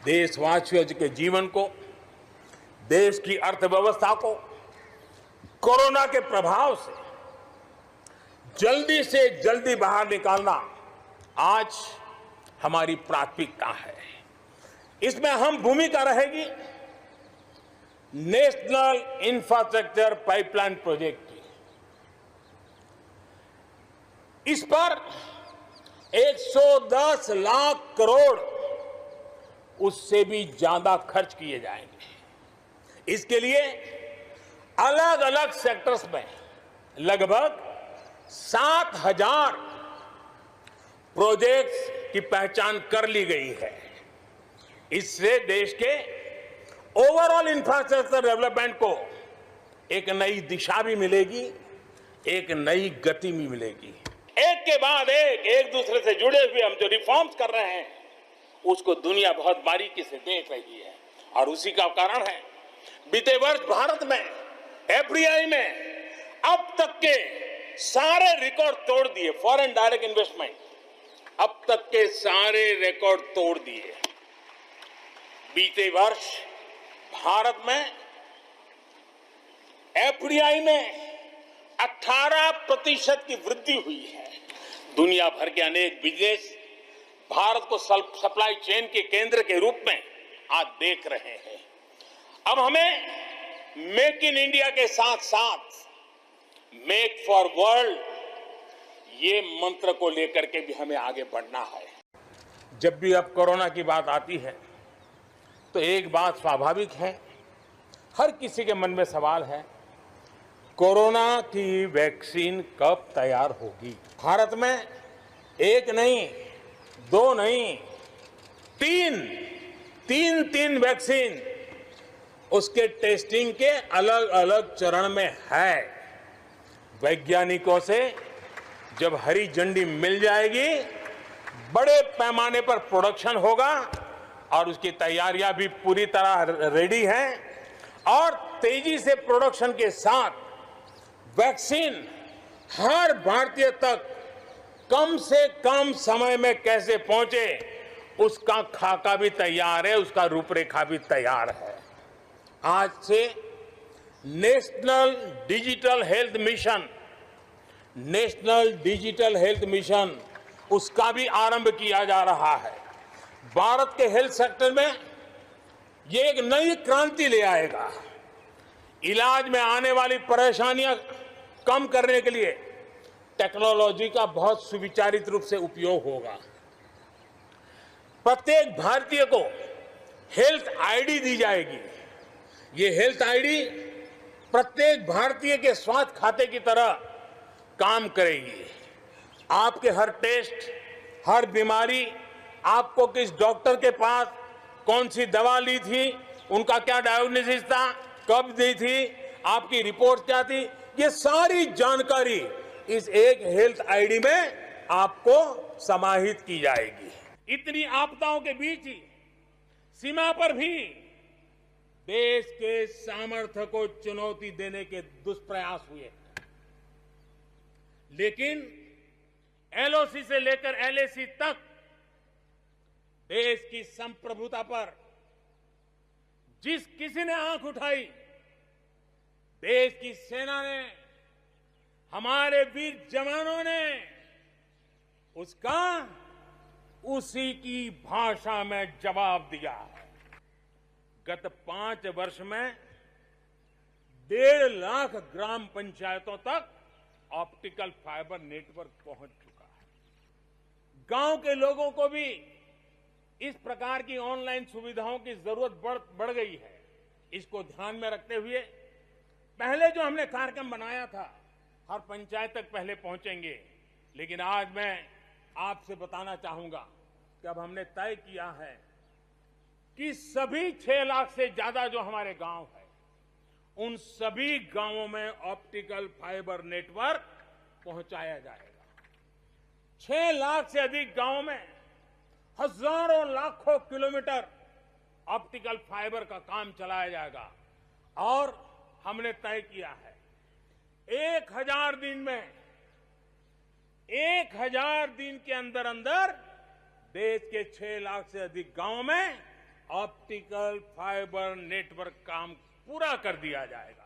देशवासियों के जीवन को, देश की अर्थव्यवस्था को कोरोना के प्रभाव से जल्दी बाहर निकालना आज हमारी प्राथमिकता है। इसमें अहम भूमिका रहेगी नेशनल इंफ्रास्ट्रक्चर पाइपलाइन प्रोजेक्ट की। इस पर 110 लाख करोड़ उससे भी ज्यादा खर्च किए जाएंगे। इसके लिए अलग अलग सेक्टर्स में लगभग 7,000 प्रोजेक्ट्स की पहचान कर ली गई है। इससे देश के ओवरऑल इंफ्रास्ट्रक्चर डेवलपमेंट को एक नई दिशा भी मिलेगी, एक नई गति भी मिलेगी। एक के बाद एक दूसरे से जुड़े हुए हम जो रिफॉर्म्स कर रहे हैं उसको दुनिया बहुत बारीकी से देख रही है और उसी का कारण है बीते वर्ष भारत में एफडीआई में अब तक के सारे रिकॉर्ड तोड़ दिए। फॉरेन डायरेक्ट इन्वेस्टमेंट अब तक के सारे रिकॉर्ड तोड़ दिए। बीते वर्ष भारत में एफडीआई में 18% की वृद्धि हुई है। दुनिया भर के अनेक बिजनेस भारत को सप्लाई चेन के केंद्र के रूप में आज देख रहे हैं। अब हमें मेक इन इंडिया के साथ साथ मेक फॉर वर्ल्ड ये मंत्र को लेकर के भी हमें आगे बढ़ना है। जब भी अब कोरोना की बात आती है तो एक बात स्वाभाविक है, हर किसी के मन में सवाल है, कोरोना की वैक्सीन कब तैयार होगी। भारत में एक नहीं, दो नहीं, तीन वैक्सीन उसके टेस्टिंग के अलग अलग चरण में है। वैज्ञानिकों से जब हरी झंडी मिल जाएगी, बड़े पैमाने पर प्रोडक्शन होगा और उसकी तैयारियां भी पूरी तरह रेडी हैं और तेजी से प्रोडक्शन के साथ वैक्सीन हर भारतीय तक कम से कम समय में कैसे पहुंचे उसका खाका भी तैयार है, उसका रूपरेखा भी तैयार है। आज से नेशनल डिजिटल हेल्थ मिशन उसका भी आरंभ किया जा रहा है। भारत के हेल्थ सेक्टर में ये एक नई क्रांति ले आएगा। इलाज में आने वाली परेशानियां कम करने के लिए टेक्नोलॉजी का बहुत सुविचारित रूप से उपयोग होगा। प्रत्येक भारतीय को हेल्थ आईडी दी जाएगी। ये हेल्थ आईडी प्रत्येक भारतीय के स्वास्थ्य खाते की तरह काम करेगी। आपके हर टेस्ट, हर बीमारी, आपको किस डॉक्टर के पास कौन सी दवा ली थी, उनका क्या डायग्नोसिस था, कब दी थी, आपकी रिपोर्ट क्या थी, ये सारी जानकारी इस एक हेल्थ आईडी में आपको समाहित की जाएगी। इतनी आपदाओं के बीच ही सीमा पर भी देश के सामर्थ्य को चुनौती देने के दुष्प्रयास हुए, लेकिन एलओसी से लेकर एलएसी तक देश की संप्रभुता पर जिस किसी ने आंख उठाई, देश की सेना ने, हमारे वीर जवानों ने उसका उसी की भाषा में जवाब दिया है। गत 5 वर्ष में 1.5 लाख ग्राम पंचायतों तक ऑप्टिकल फाइबर नेटवर्क पहुंच चुका है। गांव के लोगों को भी इस प्रकार की ऑनलाइन सुविधाओं की जरूरत बढ़ गई है। इसको ध्यान में रखते हुए पहले जो हमने कार्यक्रम बनाया था, हर पंचायत तक पहले पहुंचेंगे, लेकिन आज मैं आपसे बताना चाहूंगा कि अब हमने तय किया है कि सभी 6 लाख से ज्यादा जो हमारे गांव है, उन सभी गांवों में ऑप्टिकल फाइबर नेटवर्क पहुंचाया जाएगा। 6 लाख से अधिक गांवों में हजारों लाखों किलोमीटर ऑप्टिकल फाइबर का काम चलाया जाएगा और हमने तय किया है 1000 दिन में, 1000 दिन के अंदर अंदर देश के 6 लाख से अधिक गांवों में ऑप्टिकल फाइबर नेटवर्क काम पूरा कर दिया जाएगा।